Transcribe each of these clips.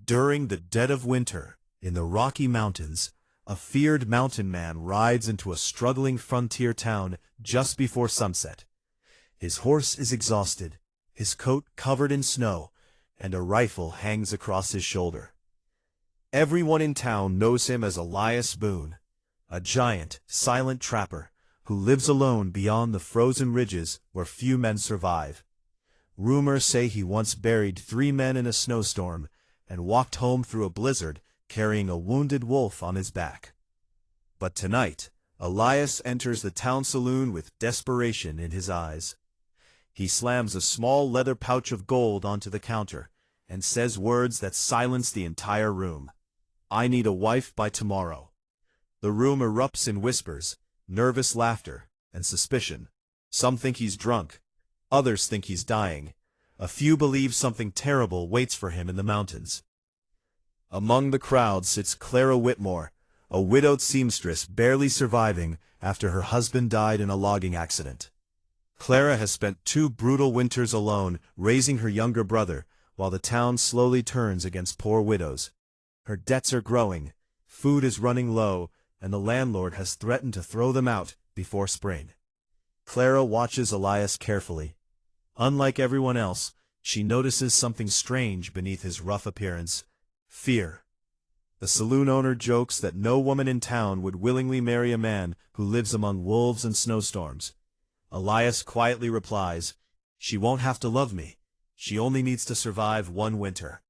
During the dead of winter, in the Rocky Mountains, a feared mountain man rides into a struggling frontier town just before sunset. His horse is exhausted, his coat covered in snow, and a rifle hangs across his shoulder. Everyone in town knows him as Elias Boone, a giant, silent trapper who lives alone beyond the frozen ridges where few men survive. Rumors say he once buried 3 men in a snowstorm and walked home through a blizzard carrying a wounded wolf on his back. But tonight, Elias enters the town saloon with desperation in his eyes. He slams a small leather pouch of gold onto the counter and says words that silence the entire room. "I need a wife by tomorrow." The room erupts in whispers, nervous laughter, and suspicion. Some think he's drunk. Others think he's dying. A few believe something terrible waits for him in the mountains. Among the crowd sits Clara Whitmore, a widowed seamstress barely surviving after her husband died in a logging accident. Clara has spent 2 brutal winters alone raising her younger brother, while the town slowly turns against poor widows. Her debts are growing, food is running low, and the landlord has threatened to throw them out before spring. Clara watches Elias carefully. Unlike everyone else, she notices something strange beneath his rough appearance: fear. The saloon owner jokes that no woman in town would willingly marry a man who lives among wolves and snowstorms. Elias quietly replies, "She won't have to love me. She only needs to survive 1 winter."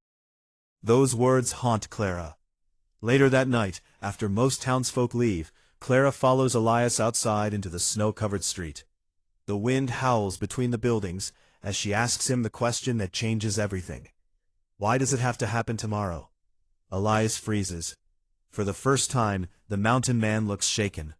Those words haunt Clara. Later that night, after most townsfolk leave, Clara follows Elias outside into the snow-covered street. The wind howls between the buildings as she asks him the question that changes everything. Why does it have to happen tomorrow? Elias freezes. For the first time, the mountain man looks shaken.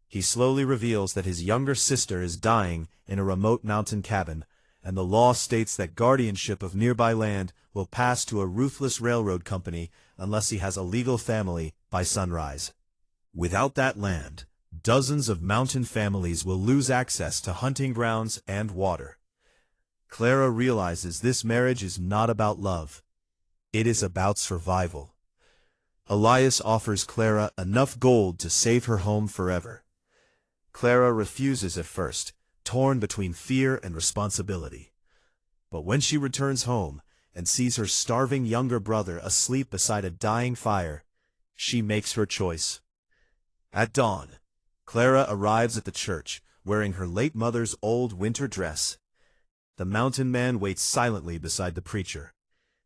He slowly reveals that his younger sister is dying in a remote mountain cabin, and the law states that guardianship of nearby land will pass to a ruthless railroad company unless he has a legal family by sunrise. Without that land, dozens of mountain families will lose access to hunting grounds and water. Clara realizes this marriage is not about love. It is about survival. Elias offers Clara enough gold to save her home forever. Clara refuses at first, torn between fear and responsibility. But when she returns home and sees her starving younger brother asleep beside a dying fire, she makes her choice. At dawn, Clara arrives at the church, wearing her late mother's old winter dress. The mountain man waits silently beside the preacher,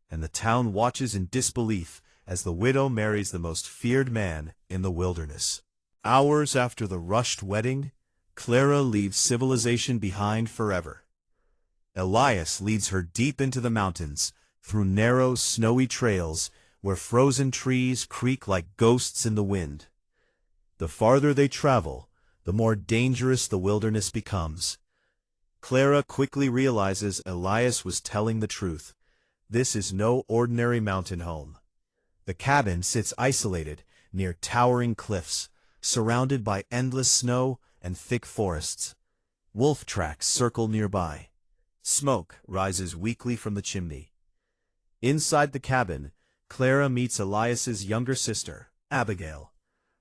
and the town watches in disbelief as the widow marries the most feared man in the wilderness. Hours after the rushed wedding, Clara leaves civilization behind forever. Elias leads her deep into the mountains, through narrow, snowy trails where frozen trees creak like ghosts in the wind. The farther they travel, the more dangerous the wilderness becomes. Clara quickly realizes Elias was telling the truth. This is no ordinary mountain home. The cabin sits isolated near towering cliffs, surrounded by endless snow and thick forests. Wolf tracks circle nearby. Smoke rises weakly from the chimney. Inside the cabin, Clara meets Elias's younger sister, Abigail,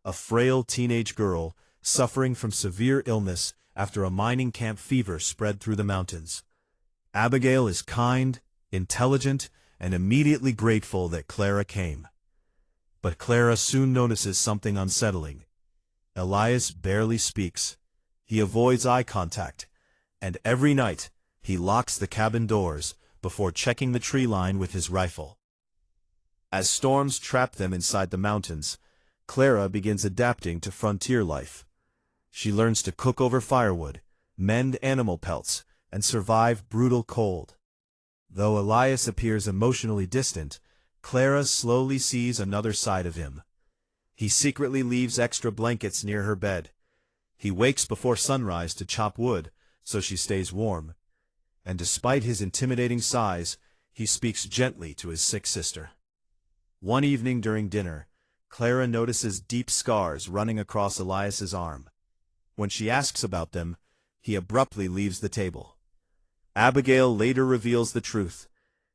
a frail teenage girl suffering from severe illness after a mining camp fever spread through the mountains. Abigail is kind, intelligent, and immediately grateful that Clara came. But Clara soon notices something unsettling. Elias barely speaks. He avoids eye contact, and every night he locks the cabin doors before checking the tree line with his rifle. As storms trap them inside the mountains, Clara begins adapting to frontier life. She learns to cook over firewood, mend animal pelts, and survive brutal cold. Though Elias appears emotionally distant, Clara slowly sees another side of him. He secretly leaves extra blankets near her bed. He wakes before sunrise to chop wood, so she stays warm. And despite his intimidating size, he speaks gently to his sick sister. One evening during dinner, Clara notices deep scars running across Elias's arm. When she asks about them, he abruptly leaves the table. Abigail later reveals the truth.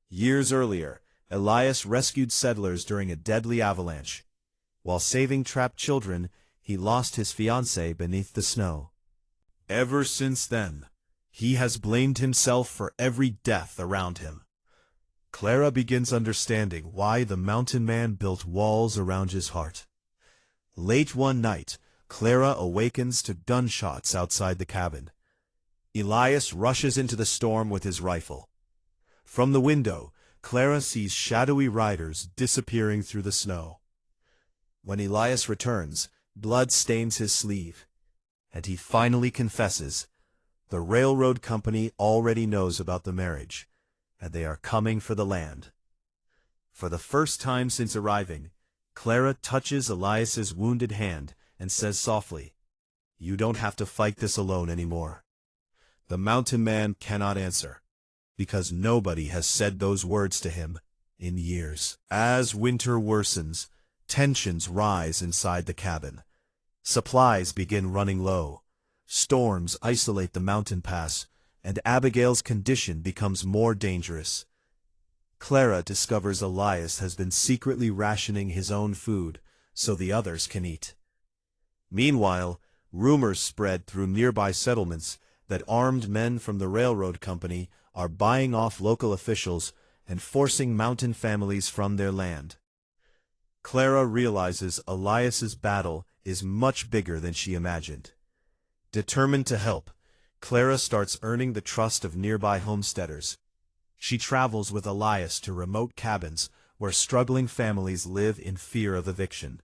Years earlier, Elias rescued settlers during a deadly avalanche. While saving trapped children, he lost his fiancée beneath the snow. Ever since then, he has blamed himself for every death around him. Clara begins understanding why the mountain man built walls around his heart. Late one night, Clara awakens to gunshots outside the cabin. Elias rushes into the storm with his rifle. From the window, Clara sees shadowy riders disappearing through the snow. When Elias returns, blood stains his sleeve, and he finally confesses. The railroad company already knows about the marriage, and they are coming for the land. For the first time since arriving, Clara touches Elias's wounded hand and says softly, "You don't have to fight this alone anymore." The mountain man cannot answer, because nobody has said those words to him in years. As winter worsens, tensions rise inside the cabin. Supplies begin running low. Storms isolate the mountain pass, and Abigail's condition becomes more dangerous. Clara discovers Elias has been secretly rationing his own food so the others can eat. Meanwhile, rumors spread through nearby settlements that armed men from the railroad company are buying off local officials and forcing mountain families from their land. Clara realizes Elias's battle is much bigger than she imagined. Determined to help, Clara starts earning the trust of nearby homesteaders. She travels with Elias to remote cabins where struggling families live in fear of eviction.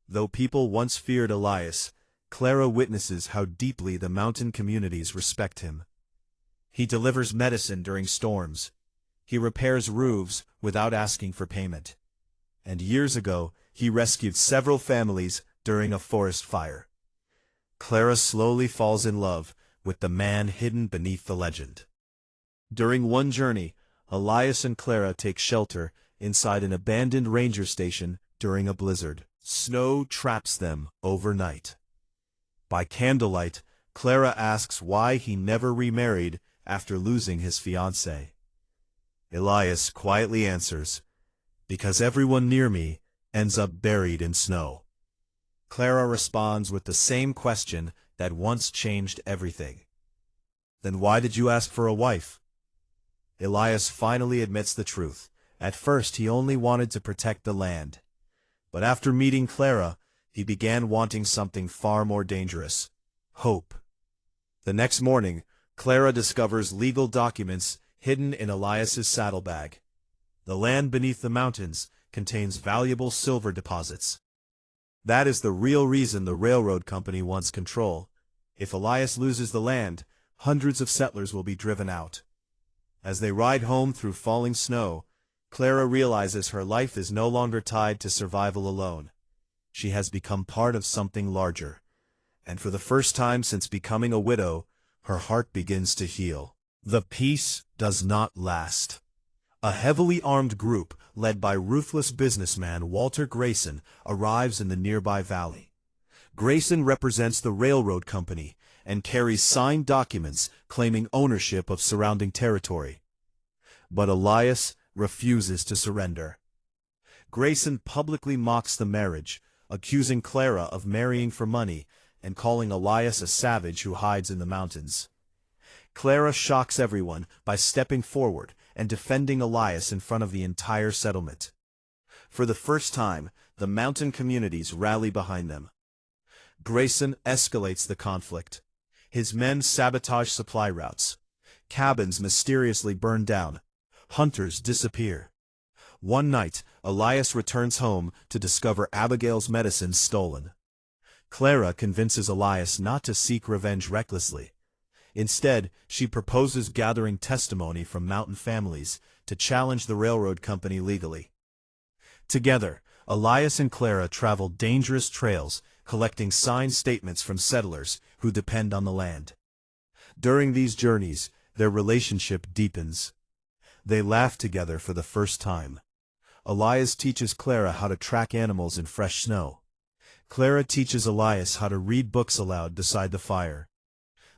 Though people once feared Elias, Clara witnesses how deeply the mountain communities respect him. He delivers medicine during storms. He repairs roofs without asking for payment. And years ago, he rescued several families during a forest fire. Clara slowly falls in love with the man hidden beneath the legend. During one journey, Elias and Clara take shelter inside an abandoned ranger station during a blizzard. Snow traps them overnight. By candlelight, Clara asks why he never remarried after losing his fiancée. Elias quietly answers, "Because everyone near me ends up buried in snow." Clara responds with the same question that once changed everything. "Then why did you ask for a wife?" Elias finally admits the truth. At first he only wanted to protect the land. But after meeting Clara, he began wanting something far more dangerous: hope. The next morning, Clara discovers legal documents hidden in Elias's saddlebag. The land beneath the mountains contains valuable silver deposits. That is the real reason the railroad company wants control. If Elias loses the land, hundreds of settlers will be driven out. As they ride home through falling snow, Clara realizes her life is no longer tied to survival alone. She has become part of something larger. And for the first time since becoming a widow, her heart begins to heal. The peace does not last. A heavily armed group, led by ruthless businessman Walter Grayson, arrives in the nearby valley. Grayson represents the railroad company and carries signed documents claiming ownership of surrounding territory. But Elias refuses to surrender. Grayson publicly mocks the marriage, accusing Clara of marrying for money and calling Elias a savage who hides in the mountains. Clara shocks everyone by stepping forward and defending Elias in front of the entire settlement. For the first time, the mountain communities rally behind them. Grayson escalates the conflict. His men sabotage supply routes. Cabins mysteriously burn down. Hunters disappear. One night, Elias returns home to discover Abigail's medicine stolen. Clara convinces Elias not to seek revenge recklessly. Instead, she proposes gathering testimony from mountain families to challenge the railroad company legally. Together, Elias and Clara travel dangerous trails, collecting signed statements from settlers who depend on the land. During these journeys, their relationship deepens. They laugh together for the first time. Elias teaches Clara how to track animals in fresh snow. Clara teaches Elias how to read books aloud beside the fire.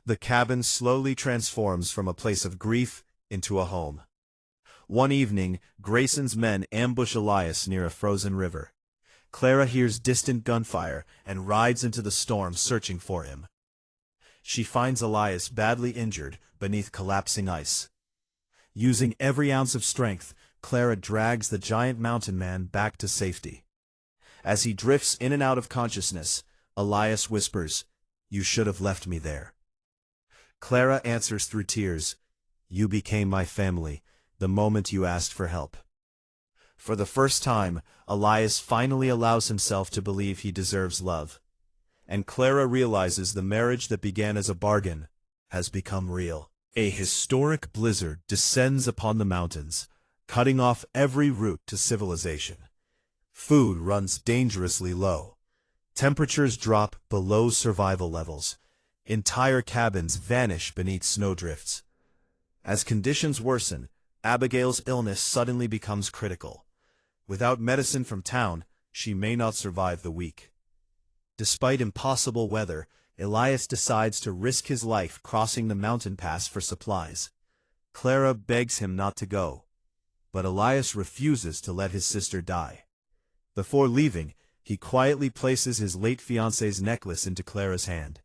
The cabin slowly transforms from a place of grief into a home. One evening, Grayson's men ambush Elias near a frozen river. Clara hears distant gunfire and rides into the storm searching for him. She finds Elias badly injured beneath collapsing ice. Using every ounce of strength, Clara drags the giant mountain man back to safety. As he drifts in and out of consciousness, Elias whispers, "You should have left me there." Clara answers through tears, "You became my family the moment you asked for help." For the first time, Elias finally allows himself to believe he deserves love. And Clara realizes the marriage that began as a bargain has become real. A historic blizzard descends upon the mountains, cutting off every route to civilization. Food runs dangerously low. Temperatures drop below survival levels. Entire cabins vanish beneath snowdrifts. As conditions worsen, Abigail's illness suddenly becomes critical. Without medicine from town, she may not survive the week. Despite impossible weather, Elias decides to risk his life crossing the mountain pass for supplies. Clara begs him not to go, but Elias refuses to let his sister die. Before leaving, he quietly places his late fiancée's necklace into Clara's hand.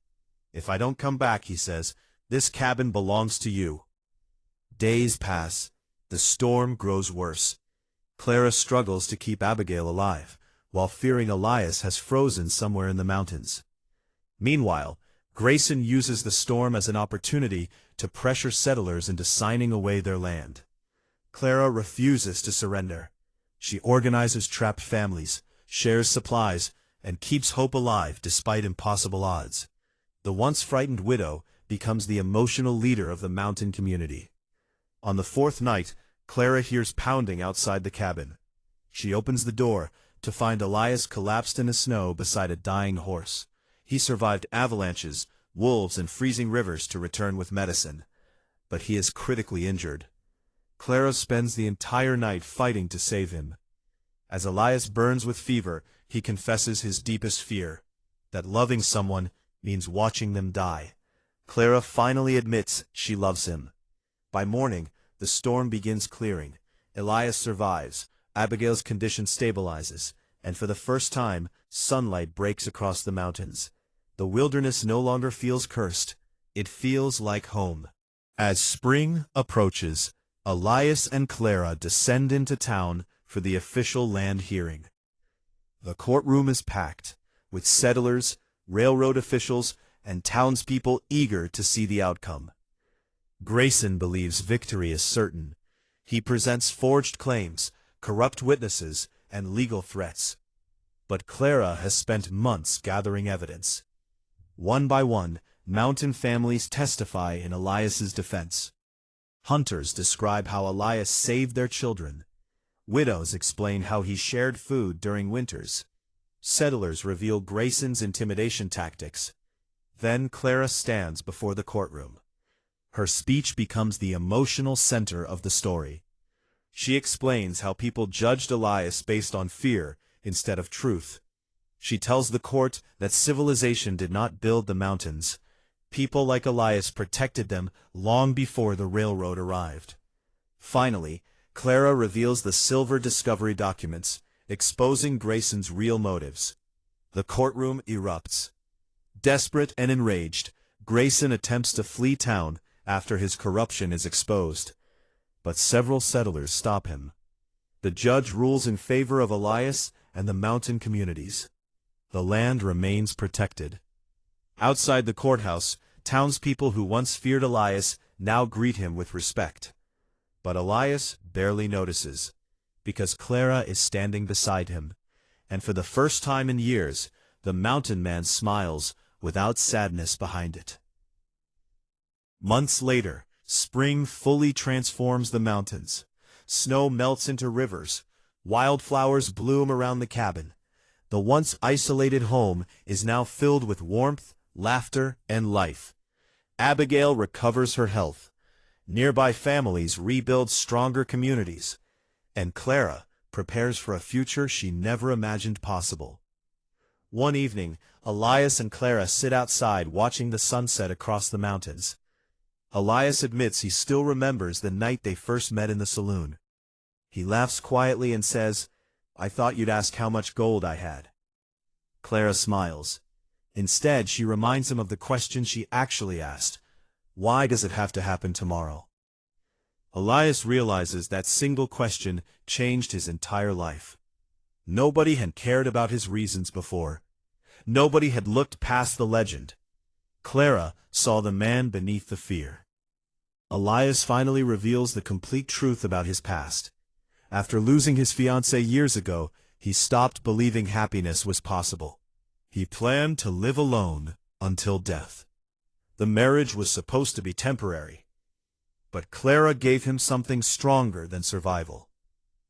"If I don't come back," he says, "this cabin belongs to you." Days pass. The storm grows worse. Clara struggles to keep Abigail alive, while fearing Elias has frozen somewhere in the mountains. Meanwhile, Grayson uses the storm as an opportunity to pressure settlers into signing away their land. Clara refuses to surrender. She organizes trapped families, shares supplies, and keeps hope alive despite impossible odds. The once frightened widow becomes the emotional leader of the mountain community. On the fourth night, Clara hears pounding outside the cabin. She opens the door to find Elias collapsed in the snow beside a dying horse. He survived avalanches, wolves, and freezing rivers to return with medicine, but he is critically injured. Clara spends the entire night fighting to save him. As Elias burns with fever, he confesses his deepest fear, that loving someone means watching them die. Clara finally admits she loves him. By morning, the storm begins clearing. Elias survives, Abigail's condition stabilizes, and for the first time, sunlight breaks across the mountains. The wilderness no longer feels cursed. It feels like home. As spring approaches, Elias and Clara descend into town for the official land hearing. The courtroom is packed, with settlers, railroad officials, and townspeople eager to see the outcome. Grayson believes victory is certain. He presents forged claims, corrupt witnesses, and legal threats. But Clara has spent months gathering evidence. One by one, mountain families testify in Elias's defense. Hunters describe how Elias saved their children. Widows explain how he shared food during winters. Settlers reveal Grayson's intimidation tactics. Then Clara stands before the courtroom. Her speech becomes the emotional center of the story. She explains how people judged Elias based on fear instead of truth. She tells the court that civilization did not build the mountains. People like Elias protected them long before the railroad arrived. Finally, Clara reveals the silver discovery documents, exposing Grayson's real motives. The courtroom erupts. Desperate and enraged, Grayson attempts to flee town after his corruption is exposed. But several settlers stop him. The judge rules in favor of Elias and the mountain communities. The land remains protected. Outside the courthouse, townspeople who once feared Elias now greet him with respect. But Elias barely notices, because Clara is standing beside him, and for the first time in years, the mountain man smiles without sadness behind it. Months later, spring fully transforms the mountains. Snow melts into rivers. Wildflowers bloom around the cabin. The once isolated home is now filled with warmth, laughter, and life. Abigail recovers her health. Nearby families rebuild stronger communities. And Clara prepares for a future she never imagined possible. One evening, Elias and Clara sit outside watching the sunset across the mountains. Elias admits he still remembers the night they first met in the saloon. He laughs quietly and says, "I thought you'd ask how much gold I had." Clara smiles. Instead, she reminds him of the question she actually asked. Why does it have to happen tomorrow? Elias realizes that single question changed his entire life. Nobody had cared about his reasons before. Nobody had looked past the legend. Clara saw the man beneath the fear. Elias finally reveals the complete truth about his past. After losing his fiancée years ago, he stopped believing happiness was possible. He planned to live alone until death. The marriage was supposed to be temporary. But Clara gave him something stronger than survival.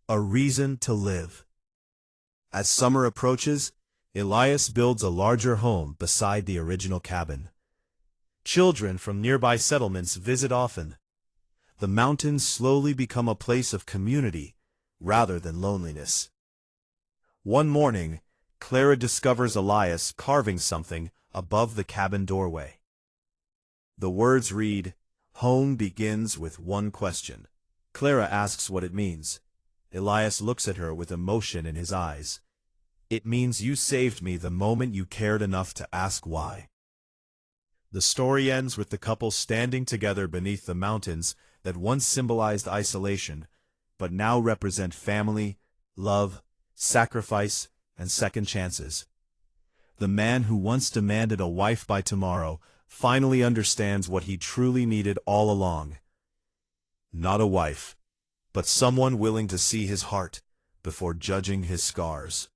A reason to live. As summer approaches, Elias builds a larger home beside the original cabin. Children from nearby settlements visit often. The mountains slowly become a place of community rather than loneliness. One morning, Clara discovers Elias carving something above the cabin doorway. The words read, "Home begins with one question." Clara asks what it means. Elias looks at her with emotion in his eyes. "It means you saved me the moment you cared enough to ask why." The story ends with the couple standing together beneath the mountains that once symbolized isolation, but now represent family, love, sacrifice, and second chances. The man who once demanded a wife by tomorrow finally understands what he truly needed all along. Not a wife, but someone willing to see his heart before judging his scars.